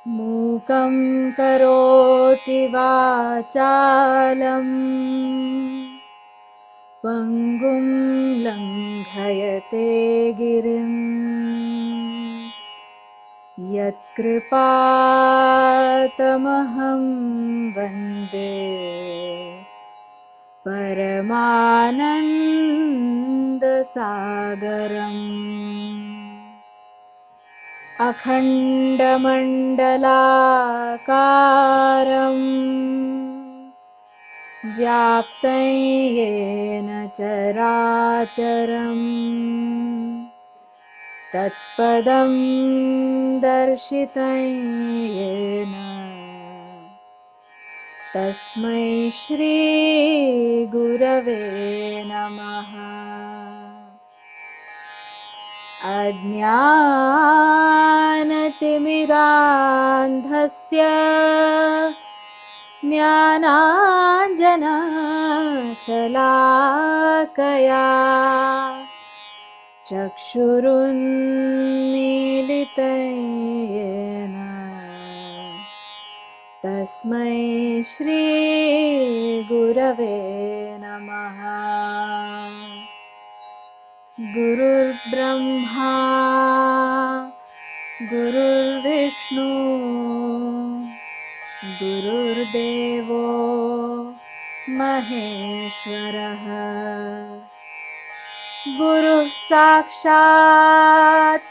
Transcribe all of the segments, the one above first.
मूकं करोति वाचालं पङ्गुं लङ्घयते गिरिं यत्कृपातमहं वन्दे परमानन्दसागरम्। अखण्डमण्डलाकारं व्याप्तं येन चराचरं तत्पदं दर्शितं येन तस्मै श्रीगुरवे नमः। अज्ञानतिमिरान्धस्य ज्ञानाञ्जनशलाकया चक्षुरुन्मीलितं येन तस्मै श्रीगुरवे नमः। गुरुर्ब्रह्मा गुरुर्विष्णु गुरुर्देवो महेश्वरः गुरुः साक्षात्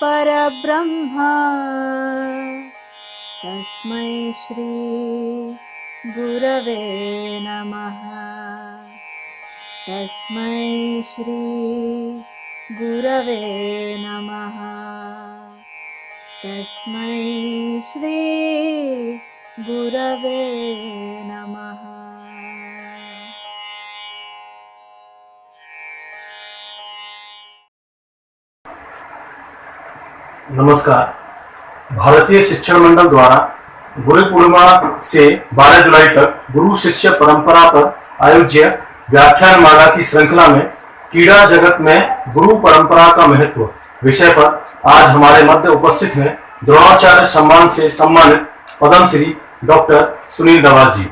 परब्रह्म तस्मै श्री गुरवे नमः। तस्मै श्री गुरवे नमः। तस्मै श्री गुरवे नमः। नमस्कार। भारतीय शिक्षण मंडल द्वारा गुरु पूर्णिमा से 12 जुलाई तक गुरु शिष्य परंपरा पर आयोज्य व्याख्यान माला की श्रृंखला में क्रीड़ा जगत में गुरु परंपरा का महत्व विषय पर आज हमारे मध्य उपस्थित हैं द्रोणाचार्य सम्मान से सम्मानित पद्मश्री डॉक्टर सुनील दवार जी।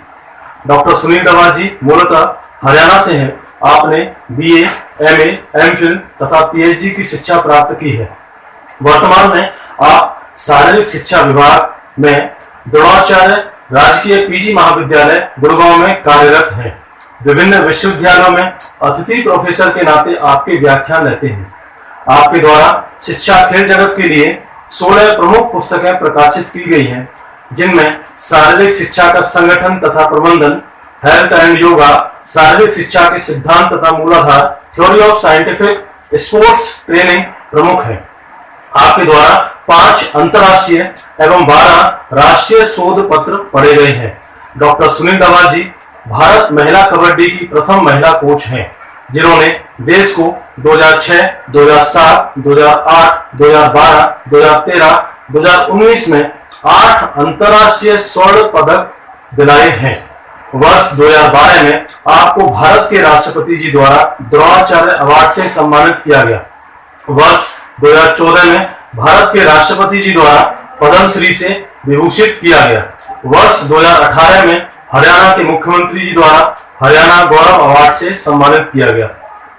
डॉक्टर सुनील दवार जी मूलतः हरियाणा से हैं। आपने BA, MA, MPhil तथा PhD की शिक्षा प्राप्त की है। वर्तमान में आप शारीरिक शिक्षा विभाग में द्रोणाचार्य राजकीय PG महाविद्यालय गुड़गांव में कार्यरत हैं। विभिन्न विश्वविद्यालयों में अतिथि प्रोफेसर के नाते आपके व्याख्यान रहते हैं। आपके द्वारा शिक्षा खेल जगत के लिए 16 प्रमुख पुस्तकें प्रकाशित की गई हैं, जिनमें शारीरिक शिक्षा का संगठन तथा प्रबंधन, हेल्थ एंड योगा, शारीरिक शिक्षा के सिद्धांत तथा मूलाधार, theory of scientific sports training प्रमुख है। आपके द्वारा 5 अंतर्राष्ट्रीय एवं 12 राष्ट्रीय शोध पत्र पढ़े गए हैं। डॉक्टर सुनील दवार जी भारत महिला कबड्डी की प्रथम महिला कोच हैं, जिन्होंने देश को 2006, 2007, 2008, 2012, 2013, 2019 में 8 अंतर्राष्ट्रीय स्वर्ण पदक दिलाए हैं। वर्ष 2012 में आपको भारत के राष्ट्रपति जी द्वारा द्रोणाचार्य अवार्ड से सम्मानित किया गया। वर्ष 2014 में भारत के राष्ट्रपति जी द्वारा पद्मश्री से विभूषित किया गया। वर्ष 2018 में हरियाणा के मुख्यमंत्री जी द्वारा हरियाणा गौरव अवार्ड से सम्मानित किया गया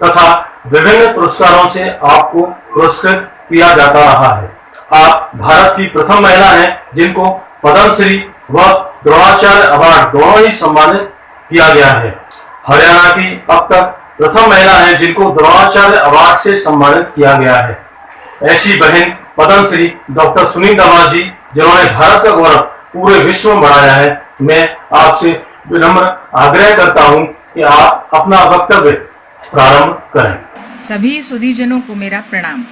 तथा विभिन्न पुरस्कारों से आपको पुरस्कृत किया जाता रहा है। आप भारत की प्रथम महिला हैं जिनको पद्मश्री व द्रोणाचार्य अवार्ड दोनों ही सम्मानित किया गया है। हरियाणा की अब तक प्रथम महिला है जिनको द्रोणाचार्य अवार्ड से सम्मानित किया गया है। ऐसी बहन पद्मश्री डॉक्टर सुनील दवार जी, जिन्होंने भारत का गौरव पूरे विश्व में बढ़ाया है, मैं आपसे विनम्र आग्रह करता हूं कि आप अपना वक्तव्य प्रारंभ करें। सभी सुधीजनों को मेरा प्रणाम।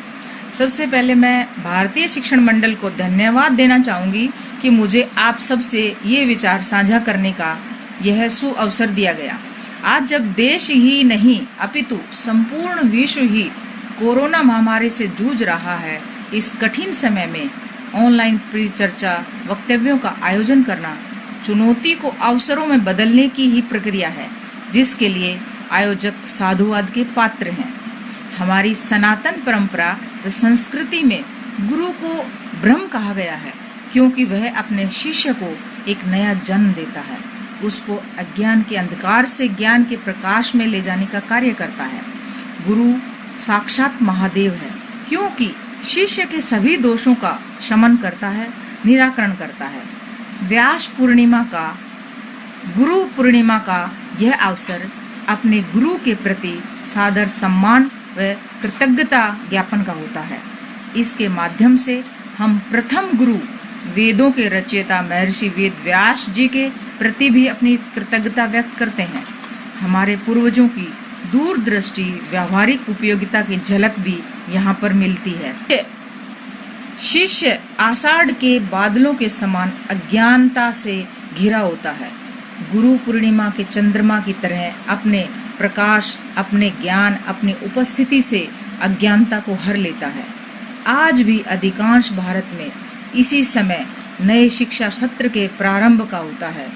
सबसे पहले मैं भारतीय शिक्षण मंडल को धन्यवाद देना चाहूंगी कि मुझे आप सबसे ये विचार साझा करने का यह सुअवसर दिया गया। आज जब देश ही नहीं अपितु संपूर्ण विश्व ही कोरोना महामारी से जूझ रहा है, इस कठिन समय में ऑनलाइन परिचर्चा वक्तव्यों का आयोजन करना चुनौती को अवसरों में बदलने की ही प्रक्रिया है, जिसके लिए आयोजक साधुवाद के पात्र हैं। हमारी सनातन परंपरा व संस्कृति में गुरु को ब्रह्म कहा गया है, क्योंकि वह अपने शिष्य को एक नया जन्म देता है, उसको अज्ञान के अंधकार से ज्ञान के प्रकाश में ले जाने का कार्य करता है। गुरु साक्षात महादेव है, क्योंकि शिष्य के सभी दोषों का शमन करता है, निराकरण करता है। व्यास पूर्णिमा का, गुरु पूर्णिमा का यह अवसर अपने गुरु के प्रति सादर सम्मान व कृतज्ञता ज्ञापन का होता है। इसके माध्यम से हम प्रथम गुरु वेदों के रचयिता महर्षि वेद व्यास जी के प्रति भी अपनी कृतज्ञता व्यक्त करते हैं। हमारे पूर्वजों की दूरदृष्टि, व्यावहारिक उपयोगिता की झलक भी यहाँ पर मिलती है। शिष्य आषाढ़ के बादलों के समान अज्ञानता से घिरा होता है। गुरु पूर्णिमा के चंद्रमा की तरह अपने प्रकाश, अपने ज्ञान, अपनी उपस्थिति से अज्ञानता को हर लेता है। आज भी अधिकांश भारत में इसी समय नए शिक्षा सत्र के प्रारंभ का होता है।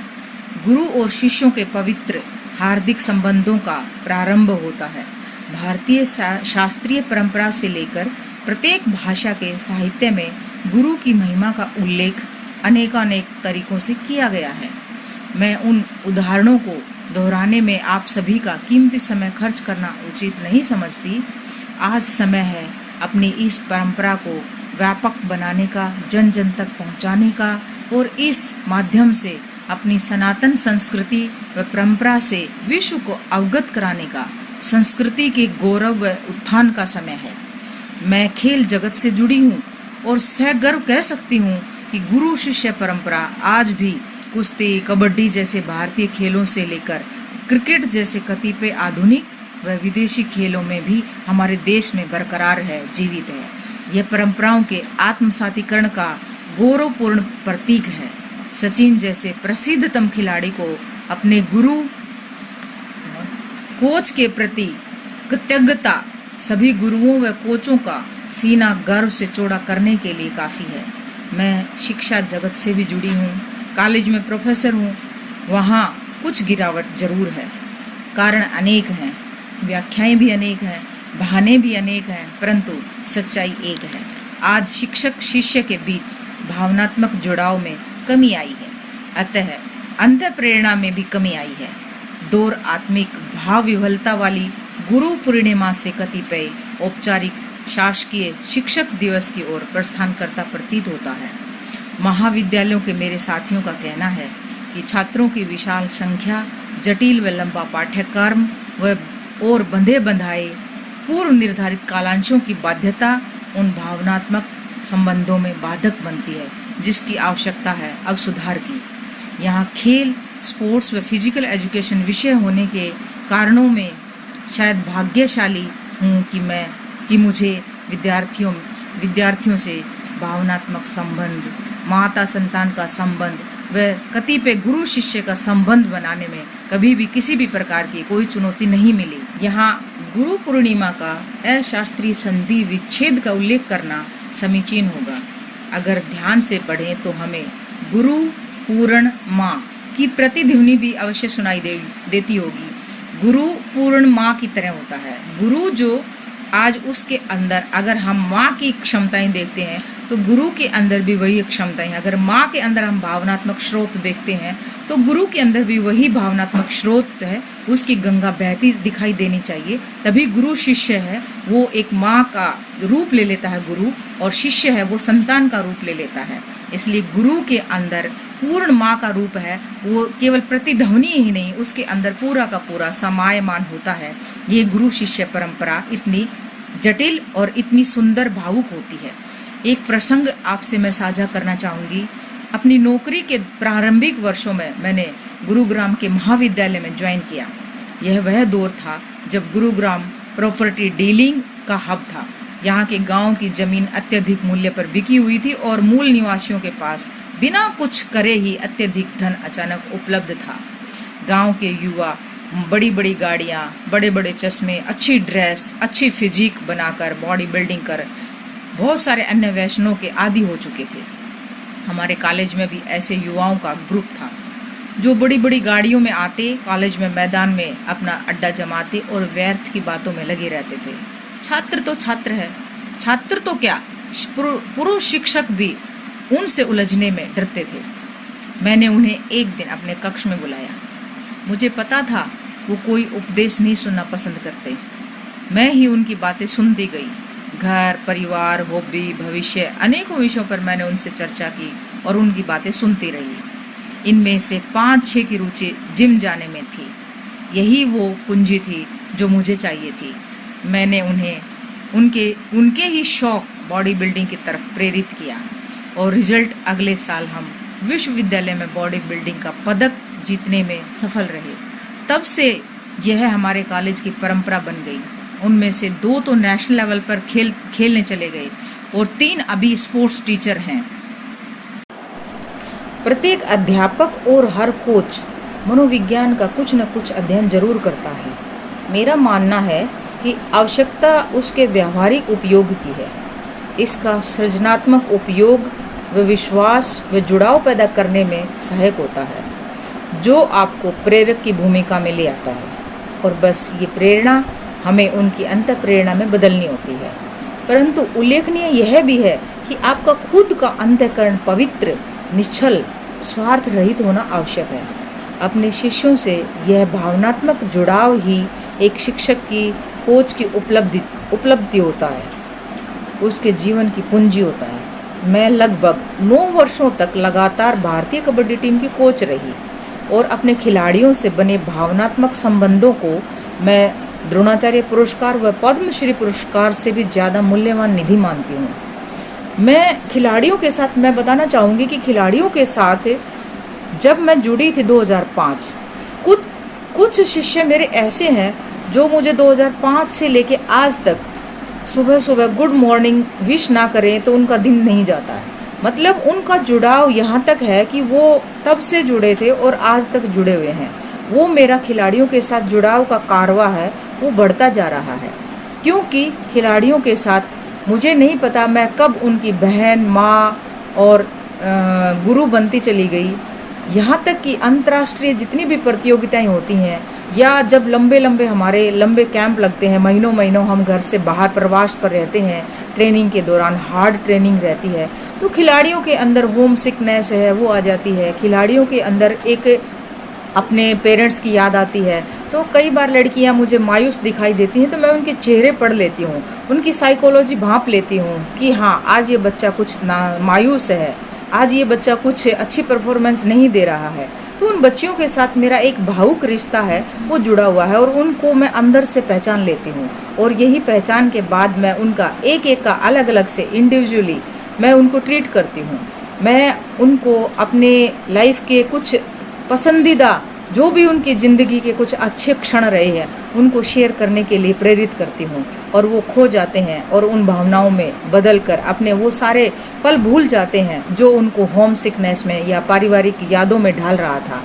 गुरु और शिष्यों के पवित्र हार्दिक संबंधों का प्रारंभ होता है। भारतीय शास्त्रीय परंपरा से लेकर प्रत्येक भाषा के साहित्य में गुरु की महिमा का उल्लेख अनेकानेक तरीकों से किया गया है। मैं उन उदाहरणों को दोहराने में आप सभी का कीमती समय खर्च करना उचित नहीं समझती। आज समय है अपनी इस परंपरा को व्यापक बनाने का, जन जन तक पहुंचाने का और इस माध्यम से अपनी सनातन संस्कृति व परंपरा से विश्व को अवगत कराने का, संस्कृति के गौरव व उत्थान का समय है। मैं खेल जगत से जुड़ी हूँ और सहगर्व कह सकती हूँ कि गुरु शिष्य परंपरा आज भी कुश्ती, कबड्डी जैसे भारतीय खेलों से लेकर क्रिकेट जैसे कतिपय आधुनिक व विदेशी खेलों में भी हमारे देश में बरकरार है, जीवित है। यह परंपराओं के आत्मसातीकरण का गौरवपूर्ण प्रतीक है। सचिन जैसे प्रसिद्धतम खिलाड़ी को अपने गुरु कोच के प्रति कृतज्ञता सभी गुरुओं व कोचों का सीना गर्व से चौड़ा करने के लिए काफी है। मैं शिक्षा जगत से भी जुड़ी हूँ, कॉलेज में प्रोफेसर हूँ। वहाँ कुछ गिरावट जरूर है, कारण अनेक हैं, व्याख्याएं भी अनेक हैं, बहाने भी अनेक हैं, परंतु सच्चाई एक है। आज शिक्षक शिष्य के बीच भावनात्मक जुड़ाव में कमी आई है, अतः अंत प्रेरणा में भी कमी आई है। दौर आत्मिक भाव विह्वलता वाली गुरु पूर्णिमा से कतिपय औपचारिक शासकीय शिक्षक दिवस की ओर प्रस्थान करता प्रतीत होता है। महाविद्यालयों के मेरे साथियों का कहना है कि छात्रों की विशाल संख्या, जटिल व लंबा पाठ्यक्रम व और बंधे बंधाए पूर्व निर्धारित कालांशों की बाध्यता उन भावनात्मक संबंधों में बाधक बनती है जिसकी आवश्यकता है अब सुधार की। यहाँ खेल, स्पोर्ट्स व फिजिकल एजुकेशन विषय होने के कारणों में शायद भाग्यशाली हूँ कि मुझे विद्यार्थियों से भावनात्मक संबंध, माता संतान का संबंध व कतिपय गुरु शिष्य का संबंध बनाने में कभी भी किसी भी प्रकार की कोई चुनौती नहीं मिली। यहाँ गुरु पूर्णिमा का अशास्त्रीय संधि विच्छेद का उल्लेख करना समीचीन होगा। अगर ध्यान से पढ़ें तो हमें गुरु पूर्ण माँ की प्रतिध्वनि भी अवश्य सुनाई देती होगी। गुरु पूर्ण माँ की तरह होता है। गुरु जो आज उसके अंदर, अगर हम माँ की क्षमताएं देखते हैं तो गुरु के अंदर भी वही क्षमताएं हैं। अगर माँ के अंदर हम भावनात्मक स्रोत देखते हैं तो गुरु के अंदर भी वही भावनात्मक स्रोत है। उसकी गंगा बहती दिखाई देनी चाहिए, तभी गुरु शिष्य है वो एक माँ का रूप ले लेता है गुरु, और शिष्य है वो संतान का रूप ले लेता है। इसलिए गुरु के अंदर पूर्ण माँ का रूप है, वो केवल प्रतिध्वनि ही नहीं, उसके अंदर पूरा का पूरा समायमान होता है। ये गुरु शिष्य परंपरा इतनी जटिल और इतनी सुंदर भावुक होती है। एक प्रसंग आपसे मैं साझा करना चाहूँगी। अपनी नौकरी के प्रारंभिक वर्षों में मैंने गुरुग्राम के महाविद्यालय में ज्वाइन किया। यह वह दौर था जब गुरुग्राम प्रॉपर्टी डीलिंग का हब था। यहाँ के गांव की जमीन अत्यधिक मूल्य पर बिकी हुई थी और मूल निवासियों के पास बिना कुछ करे ही अत्यधिक धन अचानक उपलब्ध था। गांव के युवा बड़ी बड़ी गाड़ियाँ, बड़े बड़े चश्मे, अच्छी ड्रेस, अच्छी फिजिक बनाकर बॉडी बिल्डिंग कर बहुत सारे अन्य व्यसनों के आदी हो चुके थे। हमारे कॉलेज में भी ऐसे युवाओं का ग्रुप था जो बड़ी बड़ी गाड़ियों में आते, कॉलेज में मैदान में अपना अड्डा जमाते और व्यर्थ की बातों में लगे रहते थे। छात्र तो छात्र है, छात्र तो क्या, पुरुष शिक्षक भी उनसे उलझने में डरते थे। मैंने उन्हें एक दिन अपने कक्ष में बुलाया। मुझे पता था वो कोई उपदेश नहीं सुनना पसंद करते। मैं ही उनकी बातें सुनती गई। घर, परिवार, हॉबी, भविष्य, अनेकों विषयों पर मैंने उनसे चर्चा की और उनकी बातें सुनती रही। इनमें से 5-6 की रुचि जिम जाने में थी। यही वो कुंजी थी जो मुझे चाहिए थी। मैंने उन्हें उनके ही शौक बॉडी बिल्डिंग की तरफ प्रेरित किया और रिजल्ट अगले साल हम विश्वविद्यालय में बॉडी बिल्डिंग का पदक जीतने में सफल रहे। तब से यह हमारे कॉलेज की परंपरा बन गई। उनमें से 2 तो नेशनल लेवल पर खेलने चले गए और 3 अभी स्पोर्ट्स टीचर हैं। प्रत्येक अध्यापक और हर कोच मनोविज्ञान का कुछ न कुछ अध्ययन जरूर करता है। मेरा मानना है कि आवश्यकता उसके व्यावहारिक उपयोग की है। इसका सृजनात्मक उपयोग व विश्वास व जुड़ाव पैदा करने में सहायक होता है, जो आपको प्रेरक की भूमिका में ले आता है। और बस ये प्रेरणा हमें उनकी अंत प्रेरणा में बदलनी होती है। परंतु उल्लेखनीय यह भी है कि आपका खुद का अंतःकरण पवित्र, निश्चल, स्वार्थ रहित होना आवश्यक है। अपने शिष्यों से यह भावनात्मक जुड़ाव ही एक शिक्षक की, कोच की उपलब्धि होता है, उसके जीवन की पूंजी होता है। मैं लगभग 9 वर्षों तक लगातार भारतीय कबड्डी टीम की कोच रही और अपने खिलाड़ियों से बने भावनात्मक संबंधों को मैं द्रोणाचार्य पुरस्कार व पद्मश्री पुरस्कार से भी ज्यादा मूल्यवान निधि मानती हूँ। मैं खिलाड़ियों के साथ, मैं बताना चाहूंगी कि खिलाड़ियों के साथ जब मैं जुड़ी थी 2005, कुछ शिष्य मेरे ऐसे हैं जो मुझे 2005 से लेके आज तक सुबह सुबह गुड मॉर्निंग विश ना करें तो उनका दिन नहीं जाता है। मतलब उनका जुड़ाव यहाँ तक है कि वो तब से जुड़े थे और आज तक जुड़े हुए हैं। वो मेरा खिलाड़ियों के साथ जुड़ाव का कारवा है, वो बढ़ता जा रहा है। क्योंकि खिलाड़ियों के साथ मुझे नहीं पता मैं कब उनकी बहन, माँ और गुरु बनती चली गई। यहाँ तक कि अंतर्राष्ट्रीय जितनी भी प्रतियोगिताएं होती हैं या जब लंबे हमारे लंबे कैंप लगते हैं, महीनों हम घर से बाहर प्रवास पर रहते हैं, ट्रेनिंग के दौरान हार्ड ट्रेनिंग रहती है, तो खिलाड़ियों के अंदर होम सिकनेस है वो आ जाती है। खिलाड़ियों के अंदर एक अपने पेरेंट्स की याद आती है। तो कई बार लड़कियां मुझे मायूस दिखाई देती हैं तो मैं उनके चेहरे पढ़ लेती हूँ, उनकी साइकोलॉजी भांप लेती हूँ कि हाँ आज ये बच्चा कुछ मायूस है, आज ये बच्चा कुछ अच्छी परफॉर्मेंस नहीं दे रहा है। तो उन बच्चियों के साथ मेरा एक भावुक रिश्ता है, वो जुड़ा हुआ है और उनको मैं अंदर से पहचान लेती हूँ। और यही पहचान के बाद मैं उनका एक का अलग से इंडिविजुअली मैं उनको ट्रीट करती हूँ। मैं उनको अपने लाइफ के कुछ पसंदीदा, जो भी उनकी जिंदगी के कुछ अच्छे क्षण रहे हैं, उनको शेयर करने के लिए प्रेरित करती हूँ और वो खो जाते हैं और उन भावनाओं में बदल कर अपने वो सारे पल भूल जाते हैं जो उनको होम सिकनेस में या पारिवारिक यादों में ढाल रहा था।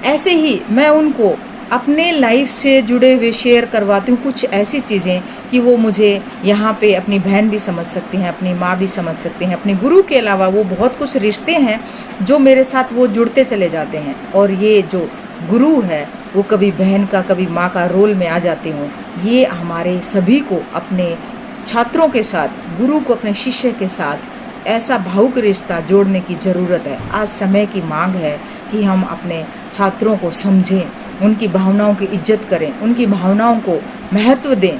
ऐसे ही मैं उनको अपने लाइफ से जुड़े हुए शेयर करवाती हूँ कुछ ऐसी चीज़ें कि वो मुझे यहाँ पे अपनी बहन भी समझ सकती हैं, अपनी माँ भी समझ सकते हैं। अपने गुरु के अलावा वो बहुत कुछ रिश्ते हैं जो मेरे साथ वो जुड़ते चले जाते हैं। और ये जो गुरु है वो कभी बहन का कभी माँ का रोल में आ जाती हूँ। ये हमारे सभी को अपने छात्रों के साथ, गुरु को अपने शिष्य के साथ ऐसा भावुक रिश्ता जोड़ने की ज़रूरत है। आज समय की मांग है कि हम अपने छात्रों को समझें, उनकी भावनाओं की इज्जत करें, उनकी भावनाओं को महत्व दें।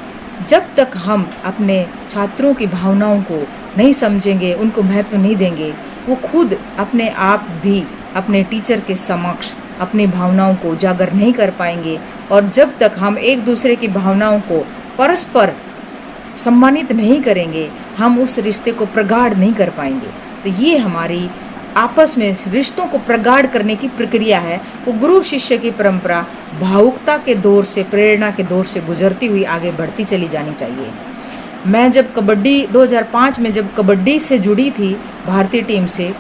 जब तक हम अपने छात्रों की भावनाओं को नहीं समझेंगे, उनको महत्व नहीं देंगे, वो खुद अपने आप भी अपने टीचर के समक्ष अपनी भावनाओं को उजागर नहीं कर पाएंगे। और जब तक हम एक दूसरे की भावनाओं को परस्पर सम्मानित नहीं करेंगे, हम उस रिश्ते को प्रगाढ़ नहीं कर पाएंगे। तो ये हमारी आपस में रिश्तों को प्रगाढ़ करने की प्रक्रिया है। वो गुरु शिष्य की परंपरा भावुकता के दौर से, प्रेरणा के दौर से गुजरती हुई आगे बढ़ती चली जानी चाहिए। मैं जब कबड्डी 2005 में जब कबड्डी से जुड़ी थी भारतीय टीम से,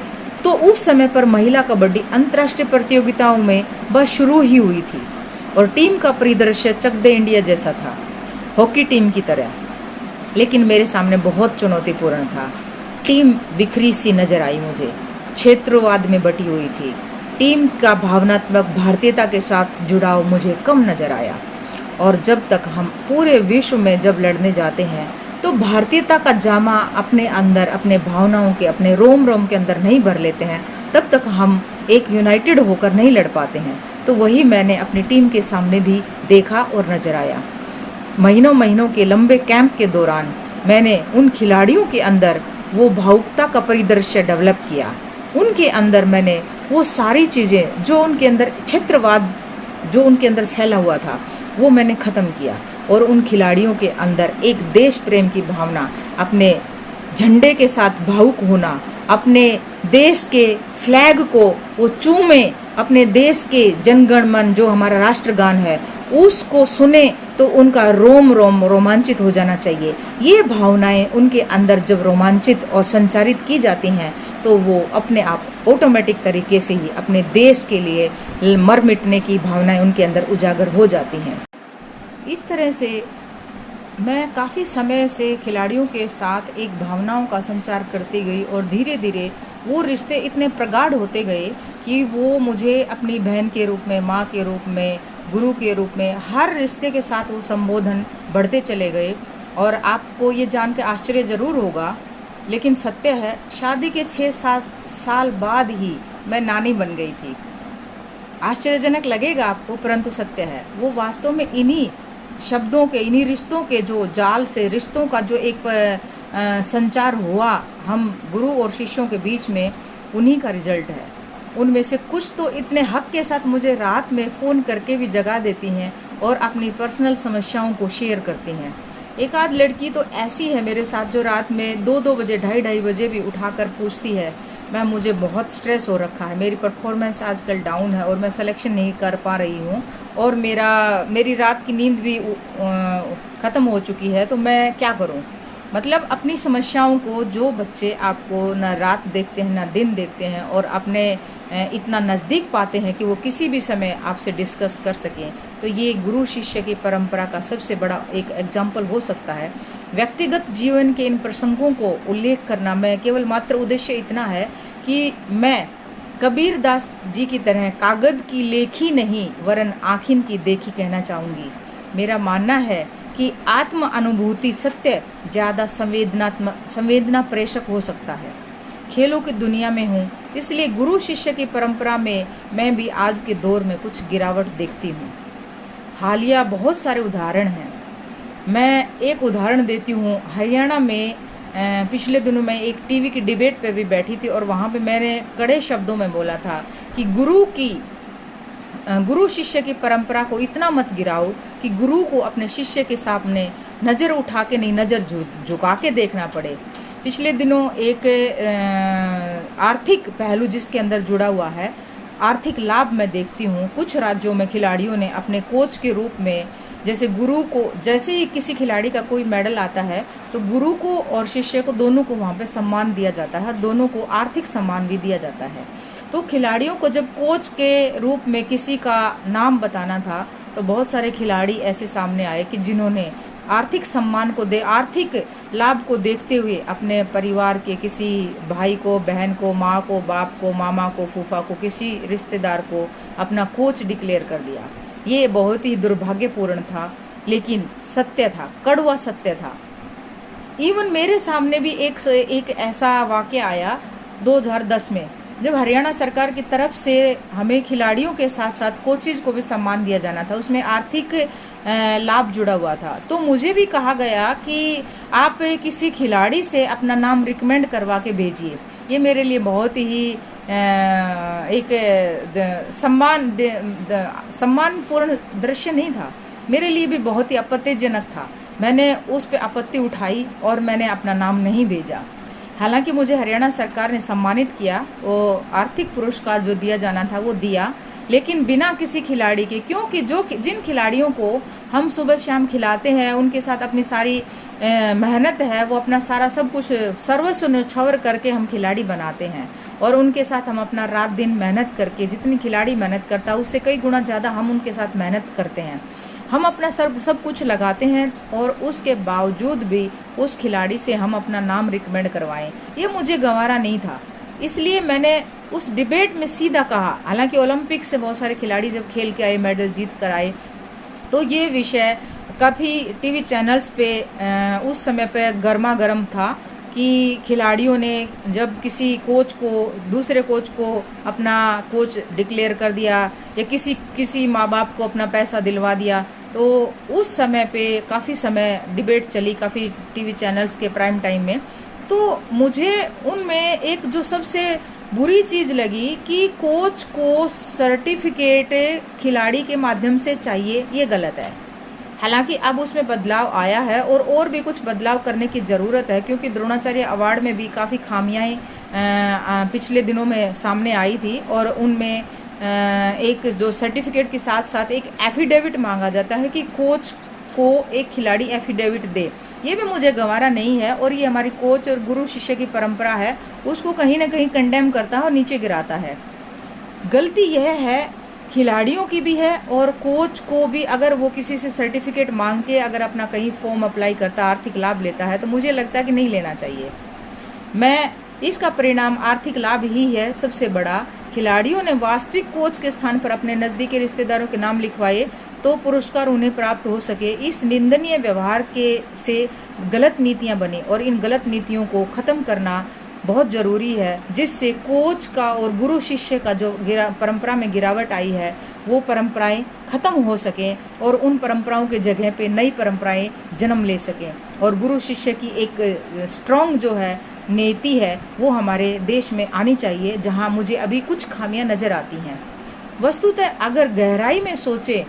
तो उस समय पर महिला कबड्डी अंतर्राष्ट्रीय प्रतियोगिताओं में बस शुरू ही हुई थी और टीम का परिदृश्य चक दे इंडिया जैसा था, हॉकी टीम की तरह। लेकिन मेरे सामने बहुत चुनौतीपूर्ण था। टीम बिखरी सी नजर आई मुझे, क्षेत्रवाद में बटी हुई थी। टीम का भावनात्मक भारतीयता के साथ जुड़ाव मुझे कम नजर आया। और जब तक हम पूरे विश्व में जब लड़ने जाते हैं तो भारतीयता का जामा अपने अंदर, अपने भावनाओं के, अपने रोम रोम के अंदर नहीं भर लेते हैं, तब तक हम एक यूनाइटेड होकर नहीं लड़ पाते हैं। तो वही मैंने अपनी टीम के सामने भी देखा और नजर आया। महीनों महीनों के लंबे कैंप के दौरान मैंने उन खिलाड़ियों के अंदर वो भावुकता का परिदृश्य डेवलप किया। उनके अंदर मैंने वो सारी चीज़ें जो उनके अंदर, क्षेत्रवाद जो उनके अंदर फैला हुआ था, वो मैंने ख़त्म किया। और उन खिलाड़ियों के अंदर एक देश प्रेम की भावना, अपने झंडे के साथ भावुक होना, अपने देश के फ्लैग को वो चूमे, अपने देश के जनगण मन जो हमारा राष्ट्रगान है उसको सुने तो उनका रोम रोम रोमांचित हो जाना चाहिए। ये भावनाएं उनके अंदर जब रोमांचित और संचारित की जाती हैं तो वो अपने आप ऑटोमेटिक तरीके से ही अपने देश के लिए मर मिटने की भावनाएं उनके अंदर उजागर हो जाती हैं। इस तरह से मैं काफ़ी समय से खिलाड़ियों के साथ एक भावनाओं का संचार करती गई और धीरे धीरे वो रिश्ते इतने प्रगाढ़ होते गए कि वो मुझे अपनी बहन के रूप में, माँ के रूप में, गुरु के रूप में, हर रिश्ते के साथ वो संबोधन बढ़ते चले गए। और आपको ये जान के आश्चर्य ज़रूर होगा, लेकिन सत्य है, शादी के 6-7 साल बाद ही मैं नानी बन गई थी। आश्चर्यजनक लगेगा आपको, परंतु सत्य है। वो वास्तव में इन्हीं शब्दों के, इन्हीं रिश्तों के जो जाल से, रिश्तों का जो एक संचार हुआ हम गुरु और शिष्यों के बीच में, उन्हीं का रिजल्ट है। उनमें से कुछ तो इतने हक के साथ मुझे रात में फ़ोन करके भी जगा देती हैं और अपनी पर्सनल समस्याओं को शेयर करती हैं। एक आध लड़की तो ऐसी है मेरे साथ जो रात में 2-2 बजे, 2:30 बजे भी उठाकर पूछती है, मैम मुझे बहुत स्ट्रेस हो रखा है, मेरी परफॉर्मेंस आजकल डाउन है और मैं सिलेक्शन नहीं कर पा रही हूँ और मेरी रात की नींद भी ख़त्म हो चुकी है, तो मैं क्या करूँ। मतलब अपनी समस्याओं को, जो बच्चे आपको ना रात देखते हैं ना दिन देखते हैं और अपने इतना नज़दीक पाते हैं कि वो किसी भी समय आपसे डिस्कस कर सकें, तो ये गुरु शिष्य की परंपरा का सबसे बड़ा एक एग्जाम्पल हो सकता है। व्यक्तिगत जीवन के इन प्रसंगों को उल्लेख करना मैं केवल मात्र उद्देश्य इतना है कि मैं कबीर दास जी की तरह कागज की लेखी नहीं वरन आँखिन की देखी कहना चाहूँगी। मेरा मानना है कि आत्म अनुभूति सत्य ज़्यादा संवेदना प्रेषक हो सकता है। खेलों की दुनिया में हूँ, इसलिए गुरु शिष्य की परंपरा में मैं भी आज के दौर में कुछ गिरावट देखती हूँ। हालिया बहुत सारे उदाहरण हैं। मैं एक उदाहरण देती हूँ। हरियाणा में पिछले दिनों मैं एक टीवी की डिबेट पे भी बैठी थी और वहाँ पे मैंने कड़े शब्दों में बोला था कि गुरु शिष्य की परंपरा को इतना मत गिराओ कि गुरु को अपने शिष्य के सामने नज़र उठा के नहीं, नज़र झुका के देखना पड़े। पिछले दिनों एक आर्थिक पहलू जिसके अंदर जुड़ा हुआ है, आर्थिक लाभ मैं देखती हूँ। कुछ राज्यों में खिलाड़ियों ने अपने कोच के रूप में, जैसे गुरु को, जैसे ही किसी खिलाड़ी का कोई मेडल आता है तो गुरु को और शिष्य को, दोनों को वहाँ पे सम्मान दिया जाता है और दोनों को आर्थिक सम्मान भी दिया जाता है। तो खिलाड़ियों को जब कोच के रूप में किसी का नाम बताना था तो बहुत सारे खिलाड़ी ऐसे सामने आए कि जिन्होंने आर्थिक सम्मान को आर्थिक लाभ को देखते हुए अपने परिवार के किसी भाई को, बहन को, माँ को, बाप को, मामा को, फूफा को, किसी रिश्तेदार को अपना कोच डिक्लेयर कर दिया। ये बहुत ही दुर्भाग्यपूर्ण था, लेकिन सत्य था, कड़वा सत्य था। इवन मेरे सामने भी एक ऐसा वाक़या आया 2010 में, जब हरियाणा सरकार की तरफ से हमें खिलाड़ियों के साथ साथ कोचेज को भी सम्मान दिया जाना था, उसमें आर्थिक लाभ जुड़ा हुआ था। तो मुझे भी कहा गया कि आप किसी खिलाड़ी से अपना नाम रिकमेंड करवा के भेजिए। ये मेरे लिए बहुत ही एक सम्मानपूर्ण दृश्य नहीं था, मेरे लिए भी बहुत ही आपत्तिजनक था। मैंने उस पर आपत्ति उठाई और मैंने अपना नाम नहीं भेजा। हालांकि मुझे हरियाणा सरकार ने सम्मानित किया, वो आर्थिक पुरस्कार जो दिया जाना था वो दिया, लेकिन बिना किसी खिलाड़ी के, क्योंकि जिन खिलाड़ियों को हम सुबह शाम खिलाते हैं, उनके साथ अपनी सारी मेहनत है, वो अपना सारा सब कुछ सर्वस्व न्यौछावर करके हम खिलाड़ी बनाते हैं और उनके साथ हम अपना रात दिन मेहनत करके, जितनी खिलाड़ी मेहनत करता है उससे कई गुना ज़्यादा हम उनके साथ मेहनत करते हैं। हम अपना सब कुछ लगाते हैं और उसके बावजूद भी उस खिलाड़ी से हम अपना नाम रिकमेंड करवाएं, ये मुझे गंवारा नहीं था। इसलिए मैंने उस डिबेट में सीधा कहा, हालांकि ओलंपिक से बहुत सारे खिलाड़ी जब खेल के आए, मेडल जीत कर आए, तो ये विषय काफ़ी टीवी चैनल्स पे उस समय पे गर्मा गर्म था कि खिलाड़ियों ने जब किसी कोच को, दूसरे कोच को अपना कोच डिक्लेयर कर दिया या किसी माँ बाप को अपना पैसा दिलवा दिया, तो उस समय पे काफ़ी समय डिबेट चली काफ़ी टीवी चैनल्स के प्राइम टाइम में। तो मुझे उनमें एक जो सबसे बुरी चीज़ लगी कि कोच को सर्टिफिकेट खिलाड़ी के माध्यम से चाहिए, ये गलत है। हालांकि अब उसमें बदलाव आया है और भी कुछ बदलाव करने की ज़रूरत है, क्योंकि द्रोणाचार्य अवार्ड में भी काफ़ी खामियां पिछले दिनों में सामने आई थी और उनमें एक जो सर्टिफिकेट के साथ साथ एक एफिडेविट मांगा जाता है कि कोच को एक खिलाड़ी एफिडेविट दे। ये भी मुझे गंवारा नहीं है और ये हमारी कोच और गुरु शिष्य की परंपरा है, उसको कहीं ना कहीं कंडेम करता है और नीचे गिराता है। गलती यह है खिलाड़ियों की भी है और कोच को भी, अगर वो किसी से सर्टिफिकेट मांग के अगर अपना कहीं फॉर्म अप्लाई करता, आर्थिक लाभ लेता है, तो मुझे लगता है कि नहीं लेना चाहिए। मैं इसका परिणाम आर्थिक लाभ ही है सबसे बड़ा। खिलाड़ियों ने वास्तविक कोच के स्थान पर अपने नजदीकी रिश्तेदारों के नाम लिखवाए तो पुरस्कार उन्हें प्राप्त हो सके। इस निंदनीय व्यवहार के से गलत नीतियां बनी और इन गलत नीतियों को खत्म करना बहुत जरूरी है, जिससे कोच का और गुरु शिष्य का जो परंपरा में गिरावट आई है वो परंपराएं खत्म हो सकें और उन परंपराओं के जगह पे नई परंपराएं जन्म ले सकें और गुरु शिष्य की एक स्ट्रॉन्ग जो है नीति है वो हमारे देश में आनी चाहिए, जहां मुझे अभी कुछ खामियां नजर आती हैं। वस्तुतः अगर गहराई में सोचे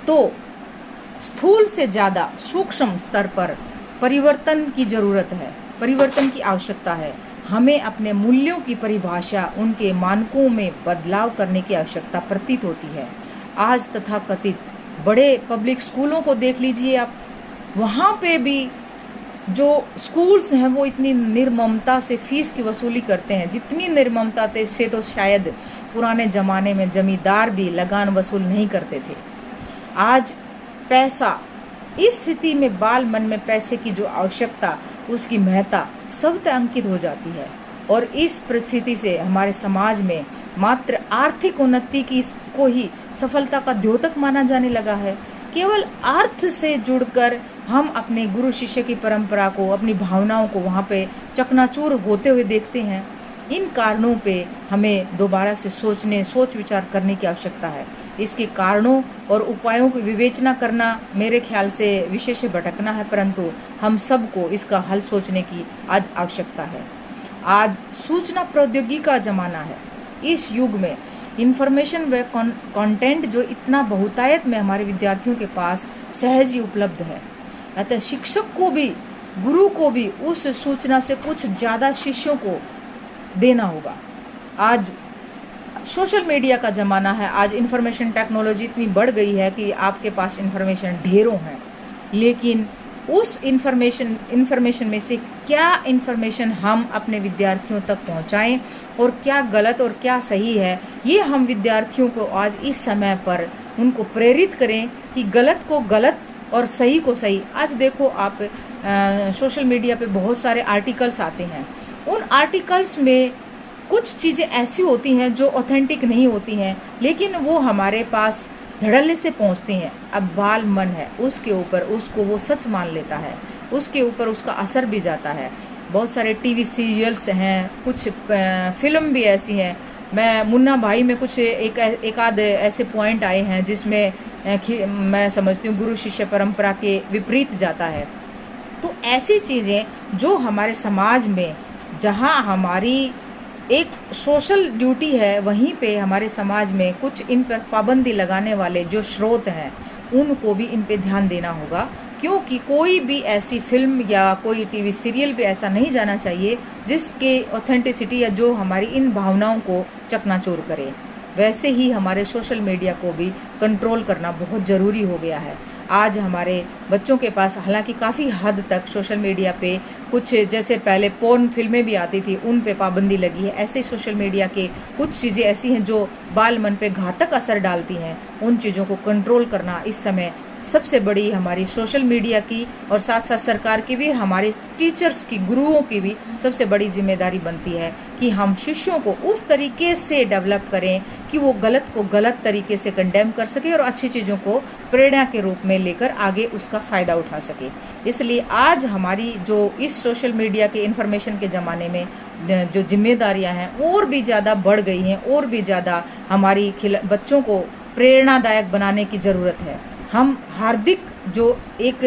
तो स्थूल से ज्यादा सूक्ष्म स्तर पर परिवर्तन की जरूरत है, परिवर्तन की आवश्यकता है। हमें अपने मूल्यों की परिभाषा, उनके मानकों में बदलाव करने की आवश्यकता प्रतीत होती है। आज तथाकथित बड़े पब्लिक स्कूलों को देख लीजिए आप, वहाँ पे भी जो स्कूल्स हैं वो इतनी निर्ममता से फीस की वसूली करते हैं, जितनी निर्ममता से तो शायद पुराने ज़माने में जमींदार भी लगान वसूल नहीं करते थे। आज पैसा, इस स्थिति में बाल मन में पैसे की जो आवश्यकता, उसकी महत्ता सबसे अंकित हो जाती है और इस परिस्थिति से हमारे समाज में मात्र आर्थिक उन्नति की को ही सफलता का द्योतक माना जाने लगा है। केवल अर्थ से जुड़कर हम अपने गुरु शिष्य की परंपरा को, अपनी भावनाओं को वहाँ पे चकनाचूर होते हुए देखते हैं। इन कारणों पे हमें दोबारा से सोच विचार करने की आवश्यकता है। इसके कारणों और उपायों की विवेचना करना मेरे ख्याल से विषय से भटकना है, परंतु हम सबको इसका हल सोचने की आज आवश्यकता है। आज सूचना प्रौद्योगिकी का जमाना है। इस युग में इंफॉर्मेशन व कंटेंट जो इतना बहुतायत में हमारे विद्यार्थियों के पास सहज ही उपलब्ध है, अतः शिक्षक को भी, गुरु को भी उस सूचना से कुछ ज़्यादा शिष्यों को देना होगा। आज सोशल मीडिया का ज़माना है। आज इंफॉर्मेशन टेक्नोलॉजी इतनी बढ़ गई है कि आपके पास इंफॉर्मेशन ढेरों है, लेकिन उस इंफॉर्मेशन में से क्या इंफॉर्मेशन हम अपने विद्यार्थियों तक पहुंचाएं और क्या गलत और क्या सही है, ये हम विद्यार्थियों को आज इस समय पर उनको प्रेरित करें कि गलत को गलत और सही को सही। आज देखो आप सोशल मीडिया पे बहुत सारे आर्टिकल्स आते हैं, उन आर्टिकल्स में कुछ चीज़ें ऐसी होती हैं जो ऑथेंटिक नहीं होती हैं, लेकिन वो हमारे पास धड़ल्ले से पहुंचती हैं। अब बाल मन है उसके ऊपर, उसको वो सच मान लेता है, उसके ऊपर उसका असर भी जाता है। बहुत सारे टीवी सीरियल्स हैं, कुछ फिल्म भी ऐसी हैं। मैं मुन्ना भाई में कुछ एक आध ऐसे पॉइंट आए हैं जिसमें मैं समझती हूँ गुरु शिष्य परंपरा के विपरीत जाता है। तो ऐसी चीज़ें जो हमारे समाज में, जहाँ हमारी एक सोशल ड्यूटी है, वहीं पे हमारे समाज में कुछ इन पर पाबंदी लगाने वाले जो स्रोत हैं उनको भी इन पे ध्यान देना होगा, क्योंकि कोई भी ऐसी फिल्म या कोई टीवी सीरियल भी ऐसा नहीं जाना चाहिए जिसके ऑथेंटिसिटी या जो हमारी इन भावनाओं को चकनाचूर करे। वैसे ही हमारे सोशल मीडिया को भी कंट्रोल करना बहुत ज़रूरी हो गया है। आज हमारे बच्चों के पास हालांकि काफ़ी हद तक सोशल मीडिया पे कुछ, जैसे पहले पोर्न फिल्में भी आती थी, उन पे पाबंदी लगी है। ऐसे सोशल मीडिया के कुछ चीज़ें ऐसी हैं जो बाल मन पे घातक असर डालती हैं। उन चीज़ों को कंट्रोल करना इस समय सबसे बड़ी हमारी सोशल मीडिया की और साथ साथ सरकार की भी, हमारे टीचर्स की, गुरुओं की भी सबसे बड़ी जिम्मेदारी बनती है कि हम शिष्यों को उस तरीके से डेवलप करें कि वो गलत को गलत तरीके से कंडेम कर सके और अच्छी चीज़ों को प्रेरणा के रूप में लेकर आगे उसका फ़ायदा उठा सके। इसलिए आज हमारी जो इस सोशल मीडिया के इंफॉर्मेशन के ज़माने में जो जिम्मेदारियां हैं और भी ज़्यादा बढ़ गई हैं, और भी ज़्यादा हमारी बच्चों को प्रेरणादायक बनाने की ज़रूरत है। हम हार्दिक जो एक